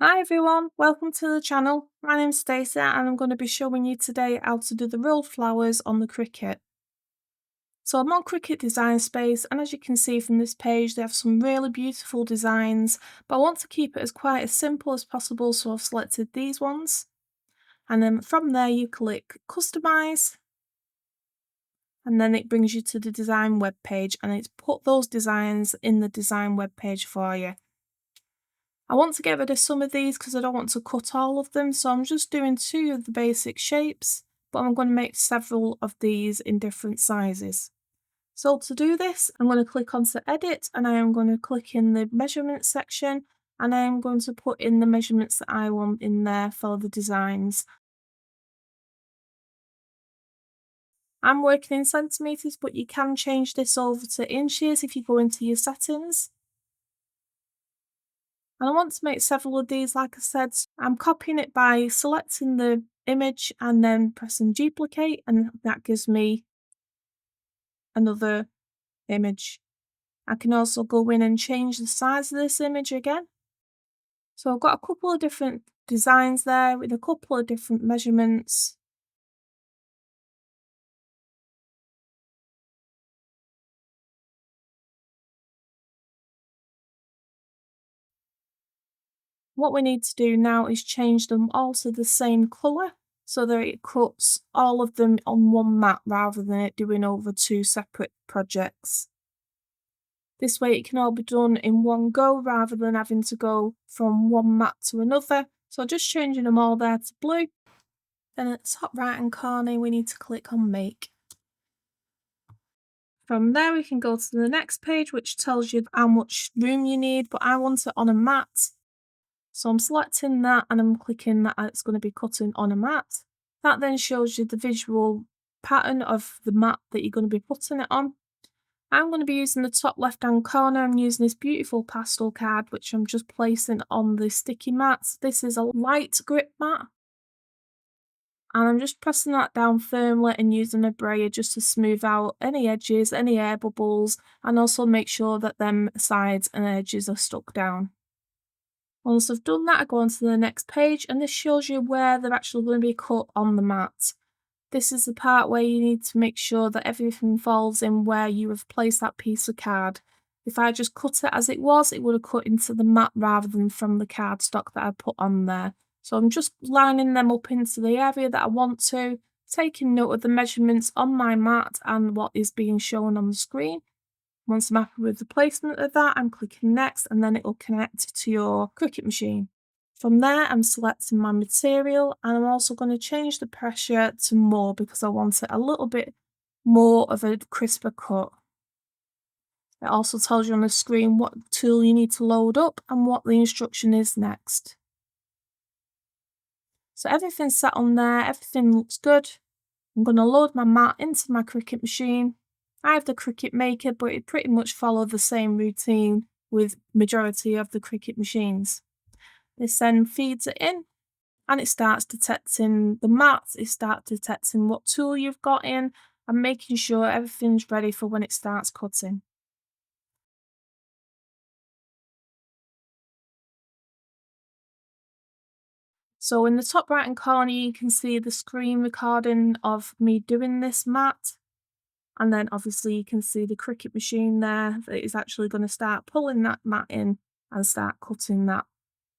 Hi everyone, welcome to the channel. My name's Stacey and I'm going to be showing you today how to do the rolled flowers on the Cricut. So I'm on Cricut Design Space, and as you can see from this page they have some really beautiful designs, but I want to keep it quite as simple as possible, so I've selected these ones. And then from there you click Customize, and then it brings you to the design web page, and it's put those designs in the design web page for you. I want to get rid of some of these because I don't want to cut all of them, so I'm just doing 2 of the basic shapes, but I'm going to make several of these in different sizes. So to do this, I'm going to click onto Edit, and I am going to click in the measurements section, and I am going to put in the measurements that I want in there for the designs. I'm working in centimetres, but you can change this over to inches if you go into your settings. And I want to make several of these, like I said. I'm copying it by selecting the image and then pressing duplicate, and that gives me another image. I can also go in and change the size of this image again. So I've got a couple of different designs there with a couple of different measurements. What we need to do now is change them all to the same colour, so that it cuts all of them on one mat rather than it doing over 2 separate projects. This way it can all be done in one go rather than having to go from one mat to another. So just changing them all there to blue. Then at the top right hand corner we need to click on Make. From there we can go to the next page, which tells you how much room you need, but I want it on a mat. So I'm selecting that and I'm clicking that it's going to be cutting on a mat. That then shows you the visual pattern of the mat that you're going to be putting it on. I'm going to be using the top left hand corner. I'm using this beautiful pastel card, which I'm just placing on the sticky mats. This is a light grip mat, and I'm just pressing that down firmly and using a brayer just to smooth out any edges, any air bubbles, and also make sure that them sides and edges are stuck down. Once I've done that, I go on to the next page, and this shows you where they're actually going to be cut on the mat. This is the part where you need to make sure that everything falls in where you have placed that piece of card. If I just cut it as it was, it would have cut into the mat rather than from the cardstock that I put on there. So I'm just lining them up into the area that I want to, taking note of the measurements on my mat and what is being shown on the screen. Once I'm happy with the placement of that, I'm clicking Next, and then it will connect to your Cricut machine. From there, I'm selecting my material, and I'm also going to change the pressure to more because I want it a little bit more of a crisper cut. It also tells you on the screen what tool you need to load up and what the instruction is next. So everything's set on there, everything looks good. I'm going to load my mat into my Cricut machine. I have the Cricut Maker, but it pretty much follows the same routine with majority of the Cricut machines. This then feeds it in, and it starts detecting the mats, it starts detecting what tool you've got in, and making sure everything's ready for when it starts cutting. So in the top right hand corner you can see the screen recording of me doing this mat, and then obviously you can see the Cricut machine there that is actually going to start pulling that mat in and start cutting that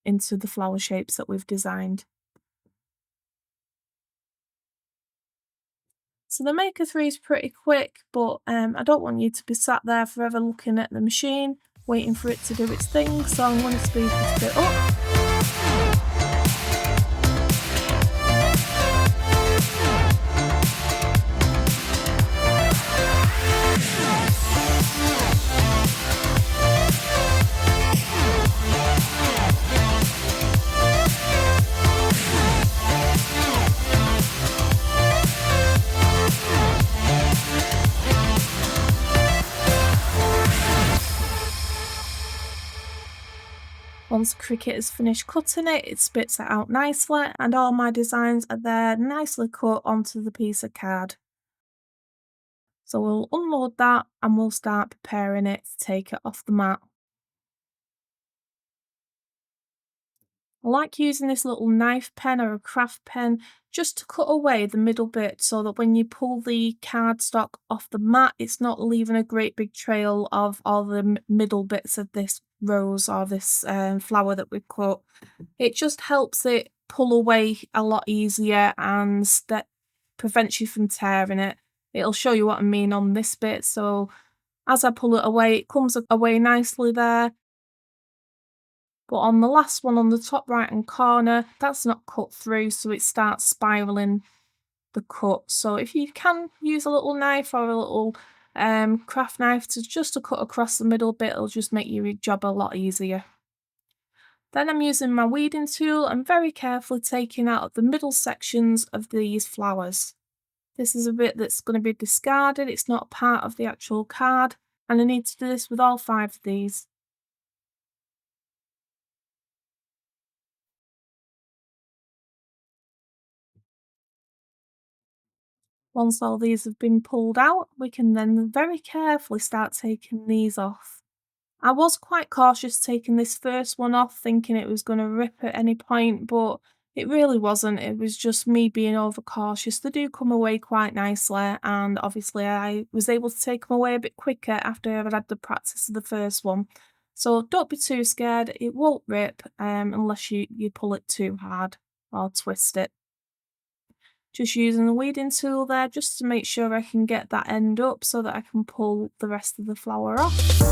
into the flower shapes that we've designed. So the Maker 3 is pretty quick, but I don't want you to be sat there forever looking at the machine, waiting for it to do its thing, so I'm going to speed this bit up. Once Cricut has finished cutting it, it spits it out nicely, and all my designs are there nicely cut onto the piece of card. So we'll unload that and we'll start preparing it to take it off the mat. I like using this little knife pen or a craft pen just to cut away the middle bit so that when you pull the cardstock off the mat, it's not leaving a great big trail of all the middle bits of this rose or this flower that we've cut. It just helps it pull away a lot easier and that prevents you from tearing it. It'll show you what I mean on this bit. So as I pull it away, it comes away nicely there. But on the last one on the top right hand corner, that's not cut through, so it starts spiraling the cut. So if you can use a little knife or a little craft knife to cut across the middle bit, it'll just make your job a lot easier. Then I'm using my weeding tool and very carefully taking out the middle sections of these flowers. This is a bit that's going to be discarded, it's not part of the actual card, and I need to do this with all 5 of these. Once all these have been pulled out, we can then very carefully start taking these off. I was quite cautious taking this first one off, thinking it was going to rip at any point, but it really wasn't. It was just me being overcautious. They do come away quite nicely, and obviously I was able to take them away a bit quicker after I'd had the practice of the first one. So don't be too scared, it won't rip unless you pull it too hard or twist it. Just using the weeding tool there just to make sure I can get that end up so that I can pull the rest of the flower off.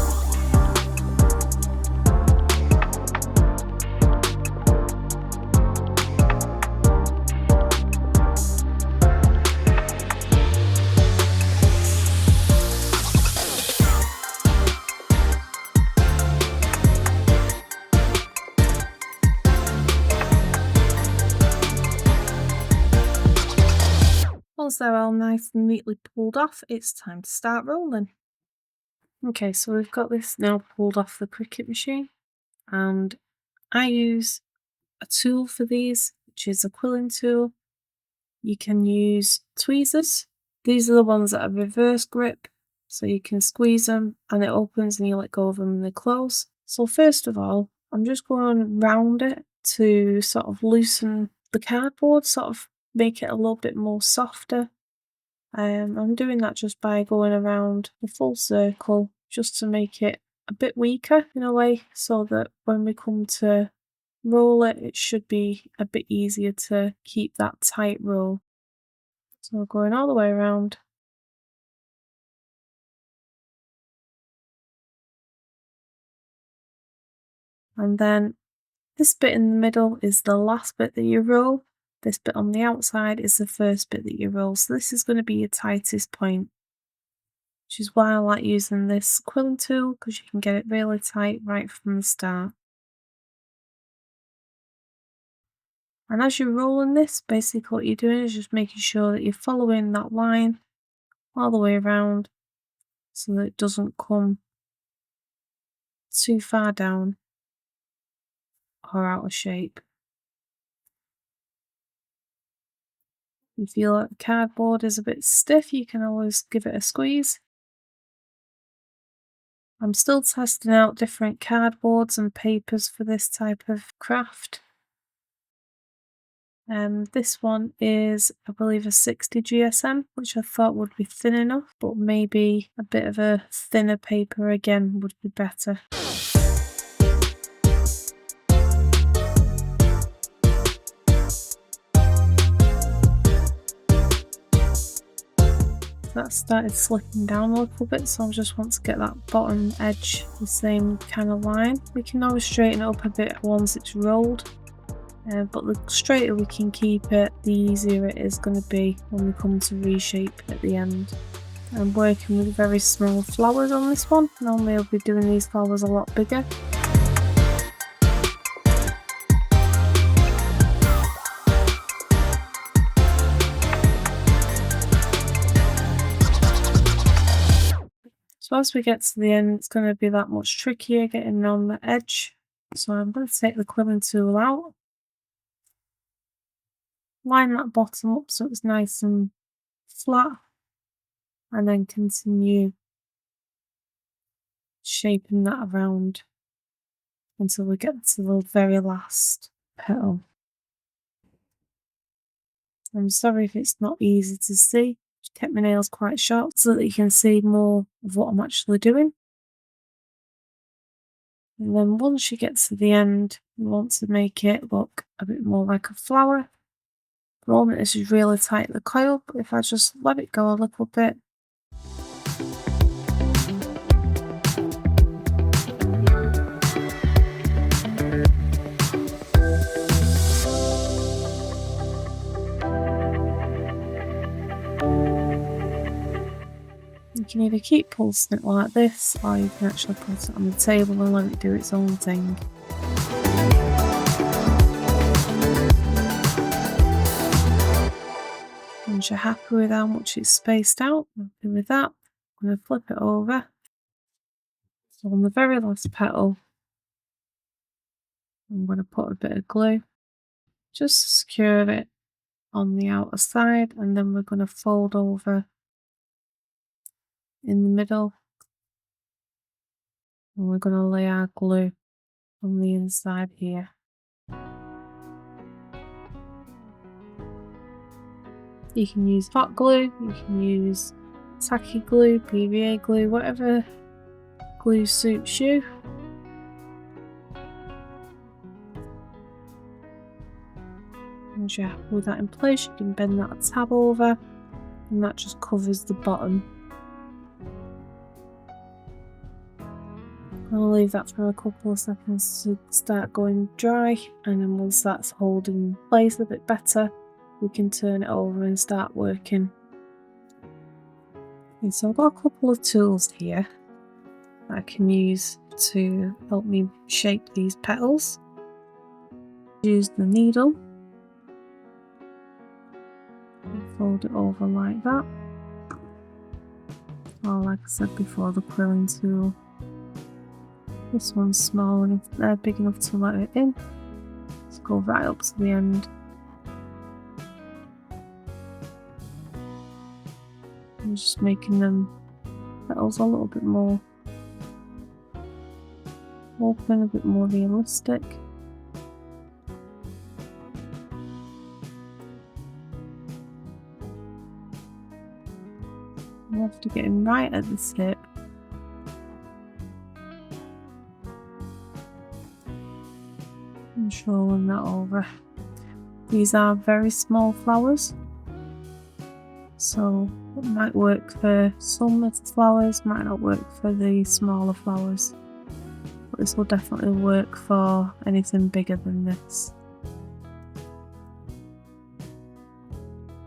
Once they're all nice and neatly pulled off, it's time to start rolling. Okay, so we've got this now pulled off the Cricut machine, and I use a tool for these, which is a quilling tool. You can use tweezers. These are the ones that are reverse grip, so you can squeeze them and it opens and you let go of them and they close. So first of all, I'm just going round it to sort of loosen the cardboard, sort of make it a little bit more softer. I'm doing that just by going around the full circle just to make it a bit weaker in a way, so that when we come to roll it, it should be a bit easier to keep that tight roll. So going all the way around. And then this bit in the middle is the last bit that you roll. This bit on the outside is the first bit that you roll. So this is going to be your tightest point, which is why I like using this quilling tool, because you can get it really tight right from the start. And as you're rolling this, basically what you're doing is just making sure that you're following that line all the way around so that it doesn't come too far down or out of shape. If you feel like the cardboard is a bit stiff, you can always give it a squeeze. I'm still testing out different cardboards and papers for this type of craft. This one is, I believe, a 60 GSM, which I thought would be thin enough, but maybe a bit of a thinner paper again would be better. That started slipping down a little bit, so I just want to get that bottom edge the same kind of line. We can always straighten it up a bit once it's rolled, but the straighter we can keep it, the easier it is going to be when we come to reshape at the end. I'm working with very small flowers on this one. Normally I'll be doing these flowers a lot bigger. So as we get to the end, it's going to be that much trickier getting on the edge. So I'm going to take the quilling tool out, line that bottom up so it's nice and flat, and then continue shaping that around until we get to the very last petal. I'm sorry if it's not easy to see. Just kept my nails quite short so that you can see more of what I'm actually doing. And then once you get to the end, you want to make it look a bit more like a flower. At the moment this is really tight, the coil, but if I just let it go a little bit, you can either keep pulsing it like this, or you can actually put it on the table and let it do its own thing. Once you're happy with how much it's spaced out, I'm happy with that, I'm going to flip it over. So on the very last petal, I'm going to put a bit of glue just to secure it on the outer side, and then we're going to fold over in the middle, and we're going to lay our glue on the inside here. You can use hot glue, you can use tacky glue, PVA glue, whatever glue suits you. Once you're happy with that in place, you can bend that tab over, and that just covers the bottom. I'll leave that for a couple of seconds to start going dry, and then once that's holding in place a bit better, we can turn it over and start working. Okay, so I've got a couple of tools here that I can use to help me shape these petals. Use the needle, fold it over like that, or like I said before, the quilling tool. This one's small enough, big enough to let it in. Let's go right up to the end. I'm just making them petals a little bit more open, a bit more realistic. I'm after getting right at the tip. And rolling that over. These are very small flowers, so it might work for some of the flowers, might not work for the smaller flowers, but this will definitely work for anything bigger than this.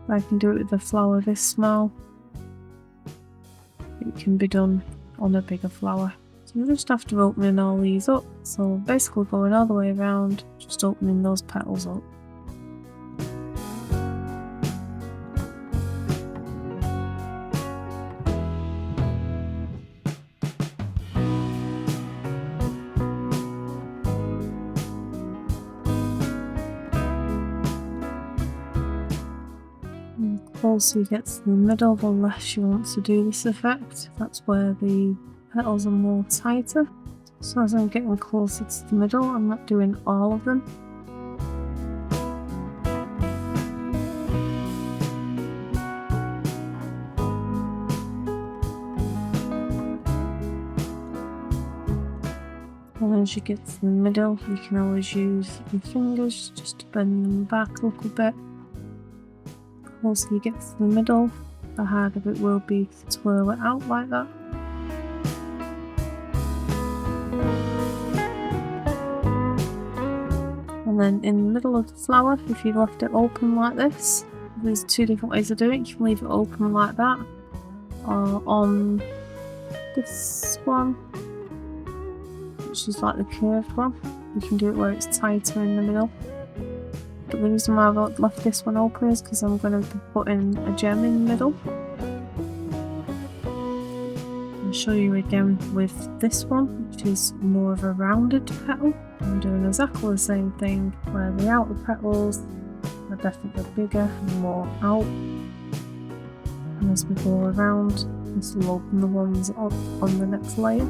If I can do it with a flower this small, it can be done on a bigger flower. So you just have to open all these up, so basically going all the way around, just opening those petals up. And the closer you get to the middle, the less you want to do this effect. That's where the petals are more tighter. So as I'm getting closer to the middle, I'm not doing all of them. And as you get to the middle, you can always use your fingers just to bend them back a little bit. The closer you get to the middle, the harder it will be to twirl it out like that. And then in the middle of the flower, if you left it open like this, there's two different ways of doing it. You can leave it open like that, or on this one, which is like the curved one, you can do it where it's tighter in the middle. But the reason why I've left this one open is because I'm going to be putting a gem in the middle. I'll show you again with this one, which is more of a rounded petal. I'm doing exactly the same thing, where the outer petals are definitely bigger and more out. And as we go around, this will open the ones up on the next layer.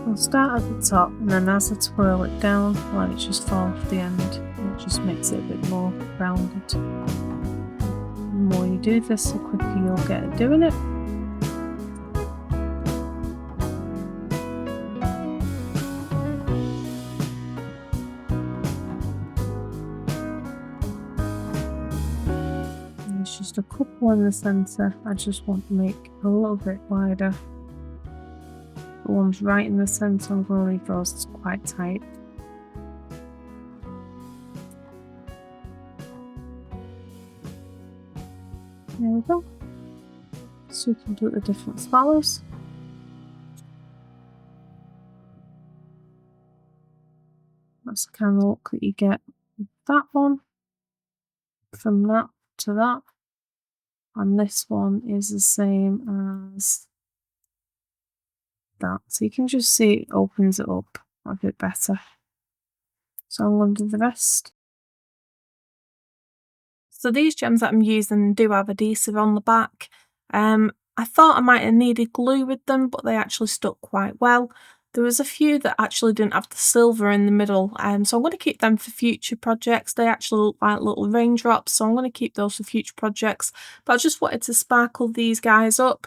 We'll start at the top, and then as I twirl it down, let it just fall off the end, which just makes it a bit more rounded. The more you do this, the quicker you'll get at doing it. And there's just a couple in the centre. I just want to make a little bit wider. The ones right in the centre, I'm going to leave those quite tight. There we go. So you can do the different flowers. That's the kind of look that you get with that one. From that to that. And this one is the same as that. So you can just see it opens it up a bit better. So I'm going to do the rest. So these gems that I'm using do have adhesive on the back. I thought I might have needed glue with them, but they actually stuck quite well. There was a few that actually didn't have the silver in the middle, so I'm going to keep them for future projects. They actually look like little raindrops, so I'm going to keep those for future projects. But I just wanted to sparkle these guys up.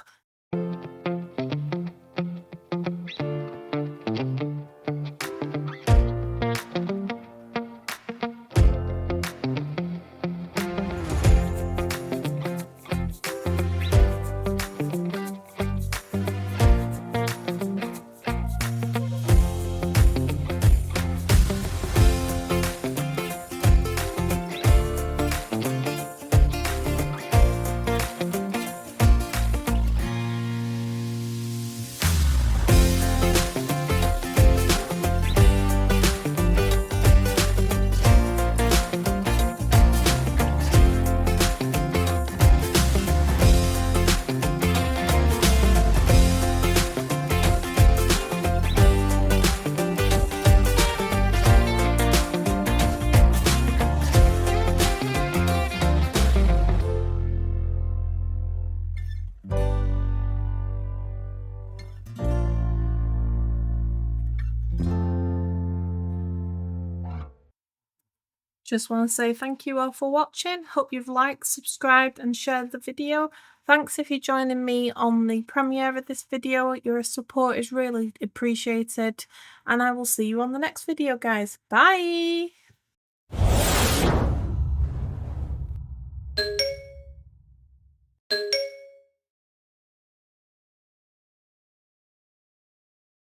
Just want to say thank you all for watching. Hope you've liked, subscribed and shared the video. Thanks if you're joining me on the premiere of this video. Your support is really appreciated. And I will see you on the next video, guys. Bye!